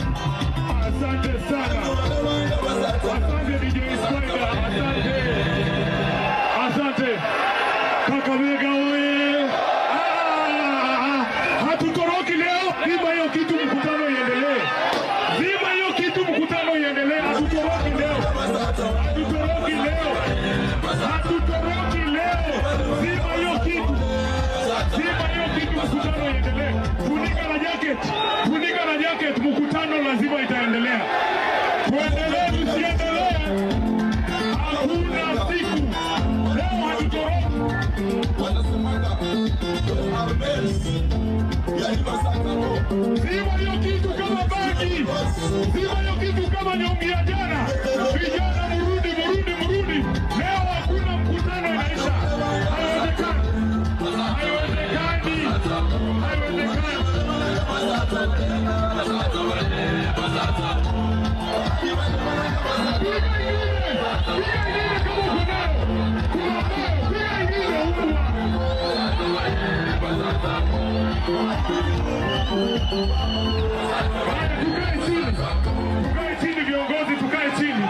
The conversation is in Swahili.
Asante sana. Asante DJ Spider. Asante. Kakamega oye. Hatutoroki leo. Zima hiyo kitu mkutano iendelee. Zima hiyo kitu mkutano iendelee. Hatutoroki leo. Hatutoroki leo. Hatutoroki leo. Zima hiyo kitu. Zima hiyo kitu mkutano iendelee. Funika na jacket. Funika na jacket, mkutano lazima itaendelea. Tuendelee tusiendelee. Hakuna siku. Leo hatutoroki. Zima hiyo kitu kama bagi. Zima hiyo kitu kama nyongi ya jana. Vijana murudi. Leo hakuna mkutano inaisha. Haiwezekani. Tukae chini viongozi, tukae chini.